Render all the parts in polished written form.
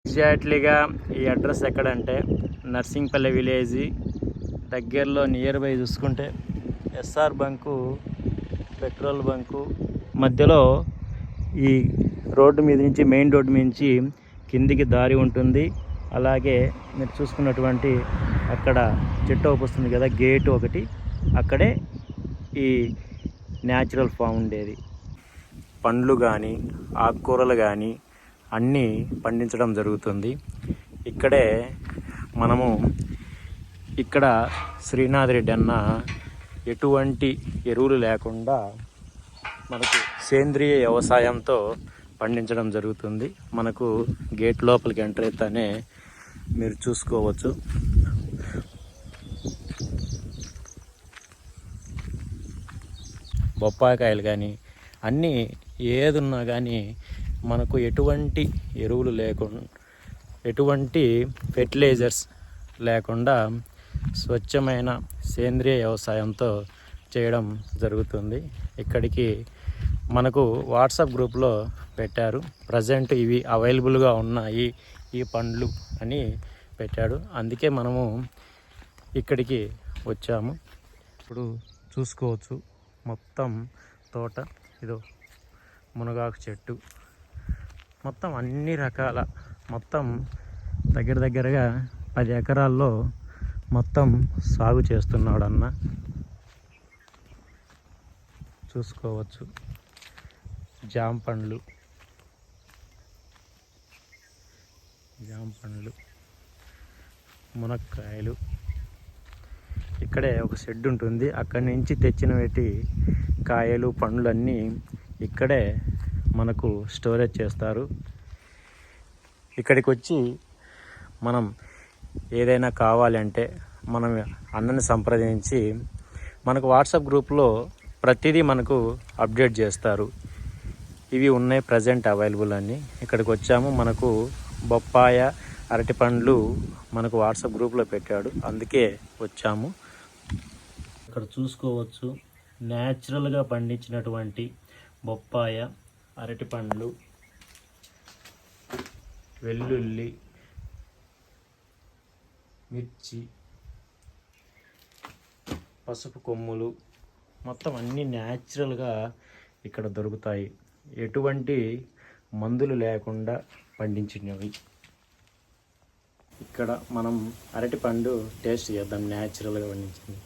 ఎగ్జాక్ట్లీగా ఈ అడ్రస్ ఎక్కడంటే నర్సింగ్పల్లి విలేజ్ దగ్గరలో నియర్ బై చూసుకుంటే ఎస్ఆర్ బంకు, పెట్రోల్ బంకు మధ్యలో ఈ రోడ్డు మీద నుంచి, మెయిన్ రోడ్డు మీద నుంచి కిందికి దారి ఉంటుంది. అలాగే మీరు చూసుకున్నటువంటి అక్కడ చెట్టు వస్తుంది కదా, గేటు ఒకటి, అక్కడే ఈ న్యాచురల్ ఫామ్ ఉండేది. పండ్లు కానీ ఆకుకూరలు కానీ అన్నీ పండించడం జరుగుతుంది. ఇక్కడే మనము ఇక్కడ శ్రీనాథ్ రెడ్డి అన్న ఎటువంటి ఎరువులు లేకుండా మనకు సేంద్రియ వ్యవసాయంతో పండించడం జరుగుతుంది. మనకు గేట్ లోపలికి ఎంటర్ అయితేనే మీరు చూసుకోవచ్చు. బొప్పాయికాయలు కానీ అన్నీ ఏదున్నా కానీ మనకు ఎటువంటి ఎరువులు లేకుండా, ఎటువంటి ఫెర్టిలైజర్స్ లేకుండా స్వచ్ఛమైన సేంద్రియ వ్యవసాయంతో చేయడం జరుగుతుంది. ఇక్కడికి మనకు వాట్సాప్ గ్రూప్లో పెట్టారు, ప్రజెంట్ ఇవి అవైలబుల్గా ఉన్నాయి ఈ పండ్లు అని పెట్టాడు. అందుకే మనము ఇక్కడికి వచ్చాము. ఇప్పుడు చూసుకోవచ్చు మొత్తం తోట, ఇదో మునగాకు చెట్టు, మొత్తం అన్ని రకాల, మొత్తం దగ్గరగా 10 ఎకరాల్లో మొత్తం సాగు చేస్తున్నాడు అన్న. చూసుకోవచ్చు జామ పండ్లు, మునక్కాయలు. ఇక్కడే ఒక షెడ్ ఉంటుంది, అక్కడి నుంచి తెచ్చినవి కాయలు పండ్లు అన్నీ ఇక్కడే మనకు స్టోరేజ్ చేస్తారు. ఇక్కడికి వచ్చి మనం ఏదైనా కావాలంటే మనం అన్నని సంప్రదించి, మనకు వాట్సాప్ గ్రూప్లో ప్రతిదీ మనకు అప్డేట్ చేస్తారు. ఇవి ఉన్నాయి ప్రజెంట్ అవైలబుల్ అని. ఇక్కడికి వచ్చాము, మనకు బొప్పాయ, అరటి పండ్లు మనకు వాట్సాప్ గ్రూప్లో పెట్టాడు, అందుకే వచ్చాము. ఇక్కడ చూసుకోవచ్చు న్యాచురల్గా పండించినటువంటి బొప్పాయ, అరటి పండ్లు, వెల్లుల్లి, మిర్చి, పసుపు కొమ్ములు, మొత్తం అన్నీ న్యాచురల్గా ఇక్కడ దొరుకుతాయి. ఎటువంటి మందులు లేకుండా పండించినవి. ఇక్కడ మనం అరటి పండు టేస్ట్ చేద్దాం, న్యాచురల్గా పండించింది.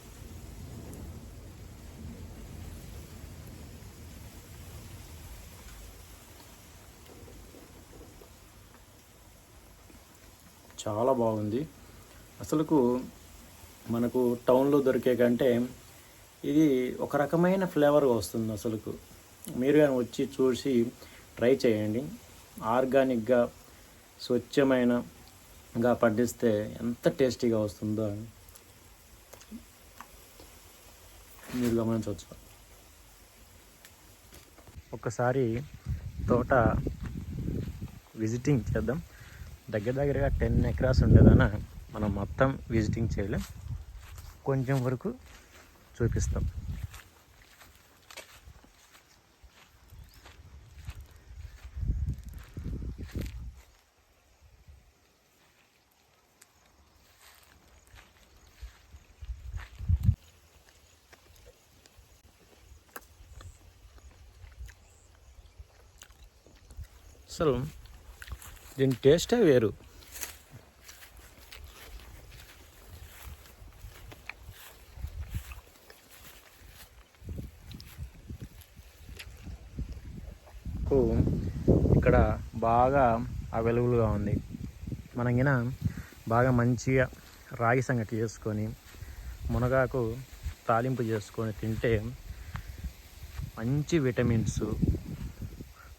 చాలా బాగుంది. అసలుకు మనకు టౌన్లో దొరికే కంటే ఇది ఒక రకమైన ఫ్లేవర్గా వస్తుంది. అసలుకు మీరు కానీ వచ్చి చూసి ట్రై చేయండి. ఆర్గానిక్గా స్వచ్ఛమైనగా పండిస్తే ఎంత టేస్టీగా వస్తుందో మీరు గమనించవచ్చు. ఒకసారి తోట విజిటింగ్ చేద్దాం. దగ్గరగా 10 ఎకరాస్ ఉండేదన్న మనం మొత్తం విజిటింగ్ చేయలేం, కొంచెం వరకు చూపిస్తాం. అసలు దీని టేస్టే వేరు. ఇక్కడ బాగా అవైలబుల్గా ఉంది. మనం గిన బాగా మంచిగా రాగి సంగటి చేసుకొని, మునగాకు తాలింపు చేసుకొని తింటే మంచి విటమిన్స్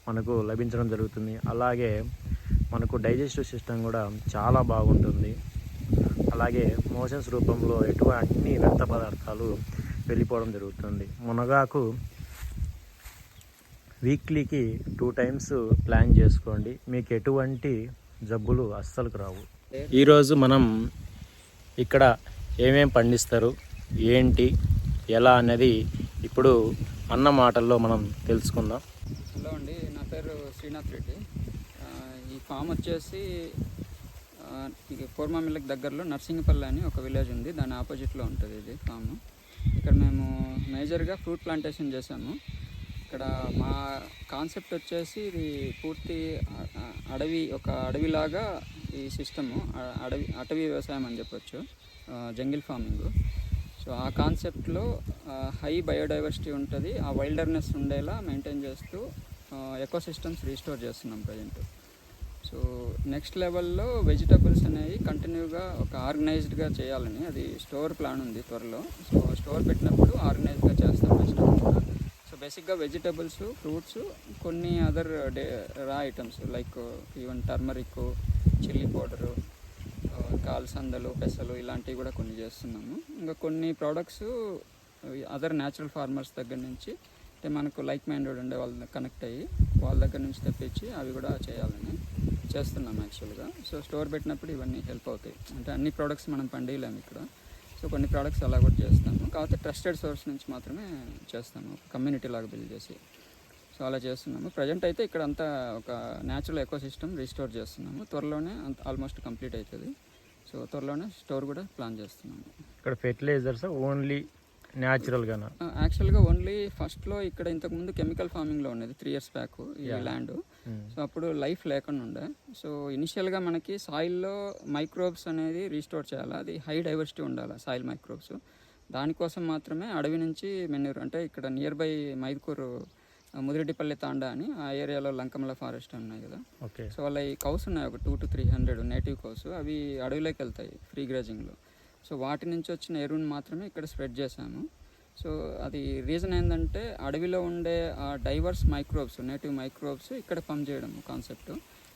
మనకు లభించడం జరుగుతుంది. అలాగే మనకు డైజెస్టివ్ సిస్టమ్ కూడా చాలా బాగుంటుంది. అలాగే మోషన్స్ రూపంలో అన్ని వ్యర్థ పదార్థాలు వెళ్ళిపోవడం జరుగుతుంది. మునగాకు వీక్లీకి 2 times ప్లాన్ చేసుకోండి, మీకు ఎటువంటి జబ్బులు అస్సలుకు రావు. ఈరోజు మనం ఇక్కడ ఏమేం పండిస్తారు, ఏంటి, ఎలా అనేది ఇప్పుడు అన్న మాటల్లో మనం తెలుసుకుందాం. హలో అండి, నా పేరు శ్రీనాథ్ రెడ్డి. ఈ ఫామ్ వచ్చేసి ఇది కోర్మామిల్లకి దగ్గరలో నర్సింగపల్లి అని ఒక విలేజ్ ఉంది, దాని ఆపోజిట్లో ఉంటుంది ఇది ఫామ్. ఇక్కడ మేము మేజర్గా ఫ్రూట్ ప్లాంటేషన్ చేసాము. ఇక్కడ మా కాన్సెప్ట్ వచ్చేసి ఇది పూర్తి ఒక అడవిలాగా ఈ సిస్టము, అటవీ వ్యవసాయం అని చెప్పొచ్చు, జంగిల్ ఫార్మింగ్. సో ఆ కాన్సెప్ట్లో హై బయోడైవర్సిటీ ఉంటుంది, ఆ వైల్డర్నెస్ ఉండేలా మెయింటైన్ చేస్తూ ఎకోసిస్టమ్స్ రీస్టోర్ చేస్తున్నాం ప్రజెంట్. సో నెక్స్ట్ లెవెల్లో వెజిటబుల్స్ అనేవి కంటిన్యూగా ఒక ఆర్గనైజ్డ్గా చేయాలని అది స్టోర్ ప్లాన్ ఉంది త్వరలో. సో స్టోర్ పెట్టినప్పుడు ఆర్గనైజ్డ్గా చేస్తాం వెజిటబుల్స్ కూడా. సో బేసిక్గా వెజిటబుల్స్, ఫ్రూట్స్, కొన్ని అదర్ రా items like even turmeric, chilli powder, ఇంకా అలసందలు, పెసలు ఇలాంటివి కూడా కొన్ని చేస్తున్నాము. ఇంకా కొన్ని ప్రోడక్ట్స్ అదర్ న్యాచురల్ ఫార్మర్స్ దగ్గర నుంచి, అంటే మనకు లైక్ మైండెడ్ ఉండే వాళ్ళ కనెక్ట్ అయ్యి వాళ్ళ దగ్గర నుంచి తెప్పించి అవి కూడా చేయాలని చేస్తున్నాం యాక్చువల్గా. సో స్టోర్ పెట్టినప్పుడు ఇవన్నీ హెల్ప్ అవుతాయి. అంటే అన్ని ప్రోడక్ట్స్ మనం పండియలేము ఇక్కడ, సో కొన్ని ప్రోడక్ట్స్ అలా కూడా చేస్తాము. కాకపోతే ట్రస్టెడ్ సోర్స్ నుంచి మాత్రమే చేస్తాము, కమ్యూనిటీ లాగా బిల్డ్ చేసి. సో అలా చేస్తున్నాము. ప్రజెంట్ అయితే ఇక్కడ అంతా ఒక న్యాచురల్ ఎకోసిస్టమ్ రీస్టోర్ చేస్తున్నాము. త్వరలోనే ఆల్మోస్ట్ కంప్లీట్ అవుతుంది. సో త్వరలోనే స్టోర్ కూడా ప్లాన్ చేస్తున్నాము. ఇక్కడ ఫెర్టిలైజర్స్ ఓన్లీ న్యాచురల్గానా? యాక్చువల్గా ఓన్లీ ఫస్ట్లో ఇక్కడ ఇంతకుముందు కెమికల్ ఫార్మింగ్లో ఉండేది 3 years బ్యాక్ ఈ ల్యాండ్. సో అప్పుడు లైఫ్ లేకుండా ఉండే. సో ఇనిషియల్గా మనకి సాయిల్లో మైక్రోబ్స్ అనేది రీస్టోర్ చేయాలి, అది హై డైవర్సిటీ ఉండాలి సాయిల్ మైక్రోబ్స్. దానికోసం మాత్రమే అడవి నుంచి మెన్యూర్, అంటే ఇక్కడ నియర్ బై మైదుకూరు ముదిరెడ్డిపల్లి తాండా అని ఆ ఏరియాలో లంకమల ఫారెస్ట్ ఉన్నాయి కదా. సో వాళ్ళ ఈ కౌస్ ఉన్నాయి, ఒక 200 to 300 నేటివ్ కౌస్. అవి అడవిలోకి వెళ్తాయి ఫ్రీ గ్రేజింగ్లో. సో వాటి నుంచి వచ్చిన ఎరువుని మాత్రమే ఇక్కడ స్ప్రెడ్ చేశాము. సో అది రీజన్ ఏంటంటే అడవిలో ఉండే ఆ డైవర్స్ మైక్రోబ్స్, నేటివ్ మైక్రోబ్స్ ఇక్కడ పంప్ చేయడం కాన్సెప్ట్.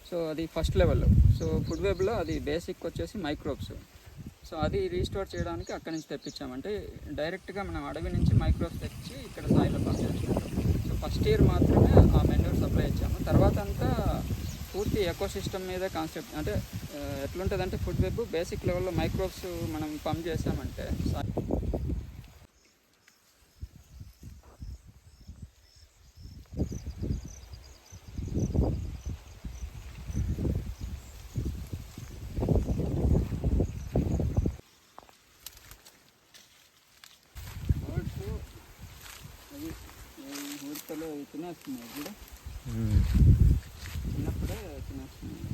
సో అది ఫస్ట్ లెవెల్. సో ఫుడ్ వెబ్లో అది బేసిక్ వచ్చేసి మైక్రోబ్స్. సో అది రీస్టోర్ చేయడానికి అక్కడి నుంచి తెప్పించామంటే డైరెక్ట్గా మనం అడవి నుంచి మైక్రోబ్స్ తెచ్చి ఇక్కడ సాయిలో పంప్ చేస్తున్నాం. సో ఫస్ట్ ఇయర్ మాత్రమే ఆ మెన్యూర్ సప్లై ఇచ్చాము. తర్వాత అంతా పూర్తి ఎకోసిస్టమ్ మీద కాన్సెప్ట్. అంటే ఎట్లుంటుందంటే ఫుడ్ వెబ్ బేసిక్ లెవెల్లో మైక్రోబ్స్ మనం పంప్ చేసామంటే ఉడతలు తినేస్తున్నాయి కూడా, చిన్నప్పుడే తినేస్తున్నాయి.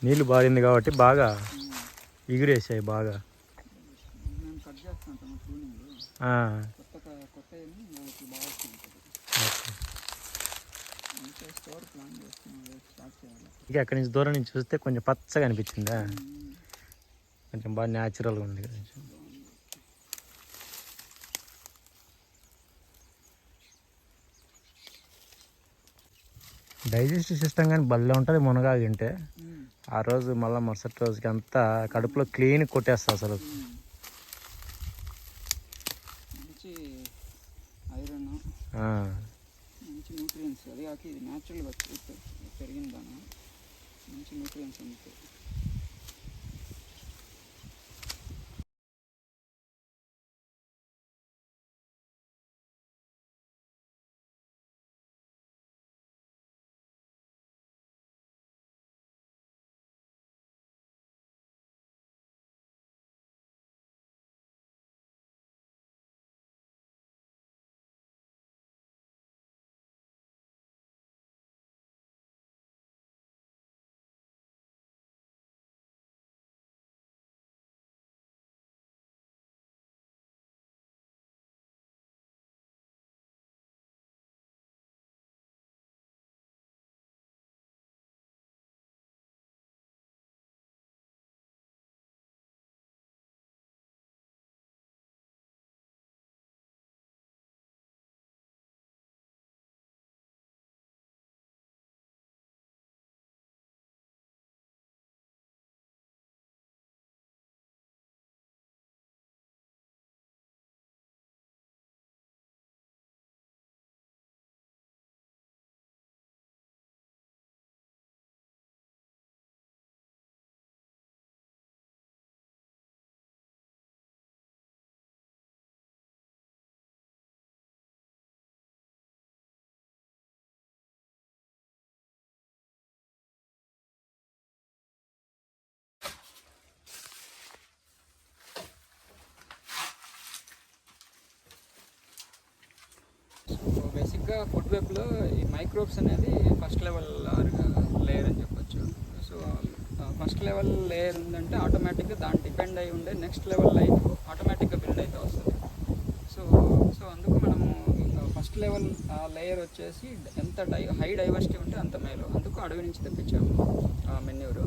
నీళ్ళు బారింది కాబట్టి బాగా ఎగిరేసాయి బాగా. మేము కట్ చేస్తుంటాము ట్యూనింగ్, కొత్త బాగా ఇంకా స్టోర్ ప్లాన్ చేస్తున్నాం, స్టార్ట్ చేయాలి. ఇక అక్కడి నుంచి దూరం నుంచి చూస్తే కొంచెం పచ్చగా అనిపించిందా, కొంచెం బాగా న్యాచురల్గా ఉంది కదా. డైజెస్టివ్ సిస్టమ్ కానీ భలే ఉంటుంది మునగాకు తింటే. ఆ రోజు మళ్ళీ మరుసటి రోజుకి అంతా కడుపులో క్లీన్ కొట్టేస్తా అసలు. మంచి ఐరన్, మంచి న్యూట్రియన్స్, అది కాక ఇది న్యాచురల్గా పెరిగిన దాని మంచి న్యూట్రియన్స్ ఉంటాయి. సో బేసిక్గా ఫుడ్ వెబ్లో ఈ మైక్రోబ్స్ అనేది ఫస్ట్ లెవెల్ లేయర్ అని చెప్పొచ్చు. సో ఫస్ట్ లెవెల్ లేయర్ ఉందంటే ఆటోమేటిక్గా దాన్ని డిపెండ్ అయి ఉండే నెక్స్ట్ లెవెల్ లైఫ్ ఆటోమేటిక్గా బిల్డ్ అయితే వస్తుంది. సో సో అందుకు మనము ఫస్ట్ లెవెల్ లేయర్ వచ్చేసి ఎంత హై డైవర్సిటీ ఉంటే అంత మేలు. అందుకు అడవి నుంచి తెప్పించాము మెన్యూరు.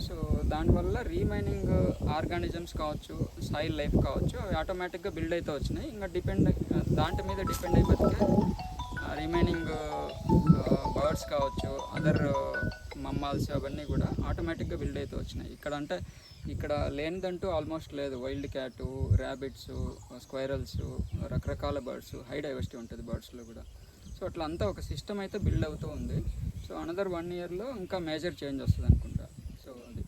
సో దానివల్ల రీమైనింగ్ ఆర్గానిజమ్స్ కావచ్చు, సాయిల్ లైఫ్ కావచ్చు, అవి ఆటోమేటిక్గా బిల్డ్ అయితే వచ్చినాయి. ఇంకా దాంట్ మీద డిపెండ్ అయి బతికే రిమైనింగ్ బర్డ్స్ కావచ్చు, అదర్ మమ్మాల్స్ అవన్నీ కూడా ఆటోమేటిక్గా బిల్డ్ అయితే వచ్చినాయి. ఇక్కడ లేనిదంటూ ఆల్మోస్ట్ లేదు. వైల్డ్ క్యాటు, ర్యాబిట్స్, స్క్వైరల్స్, రకరకాల బర్డ్స్, హై డైవర్సిటీ ఉంటుంది బర్డ్స్లో కూడా. సో అట్లా అంతా ఒక సిస్టమ్ అయితే బిల్డ్ అవుతూ ఉంది. సో అనదర్ 1 ఇయర్లో ఇంకా మేజర్ చేంజ్ వస్తుంది అనుకుంటా. సో అది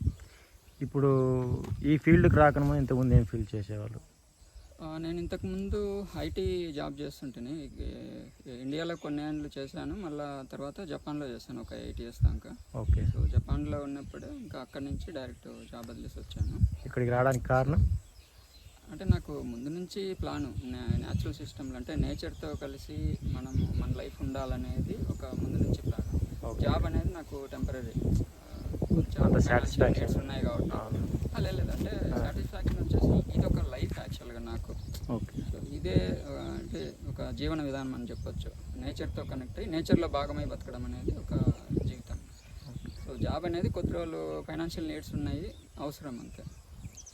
ఇప్పుడు ఈ ఫీల్డ్కి రాకముందు ఇంతకుముందు ఏం ఫీల్డ్ చేసేవాళ్ళు? నేను ఇంతకుముందు ఐటీ జాబ్ చేస్తుంటేనే ఇండియాలో కొన్ని ఏళ్ళు చేశాను. మళ్ళీ తర్వాత జపాన్లో చేశాను ఒక 8 years దాకా. ఓకే. సో జపాన్లో ఉన్నప్పుడు ఇంకా అక్కడి నుంచి డైరెక్ట్ జాబ్ వదిలేసి వచ్చాను. ఇక్కడికి రావడానికి కారణం అంటే నాకు ముందు నుంచి ప్లాను న్యాచురల్ సిస్టమ్లో అంటే నేచర్తో కలిసి మన లైఫ్ ఉండాలనేది ఒక ముందు నుంచి ప్లాన్. జాబ్ అనేది నాకు టెంపరీ అంత సాటిస్ఫాక్షన్ ఉన్నాయి కాబట్టి లేదు. అంటే సాటిస్ఫాక్షన్ వచ్చేసి ఇది ఒక లైఫ్ యాక్చువల్గా నాకు. ఓకే. సో ఇదే అంటే ఒక జీవన విధానం అని చెప్పొచ్చు. నేచర్తో కనెక్ట్ అయ్యి నేచర్లో భాగమై బతకడం అనేది ఒక జీవితం. సో జాబ్ అనేది కొద్ది రోజులు ఫైనాన్షియల్ నీడ్స్ ఉన్నాయి, అవసరం అంతే.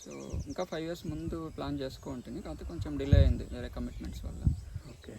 సో ఇంకా 5 years ముందు ప్లాన్ చేసుకో ఉంటుంది, కాకపోతే కొంచెం డిలే అయింది వేరే కమిట్మెంట్స్ వల్ల. ఓకే.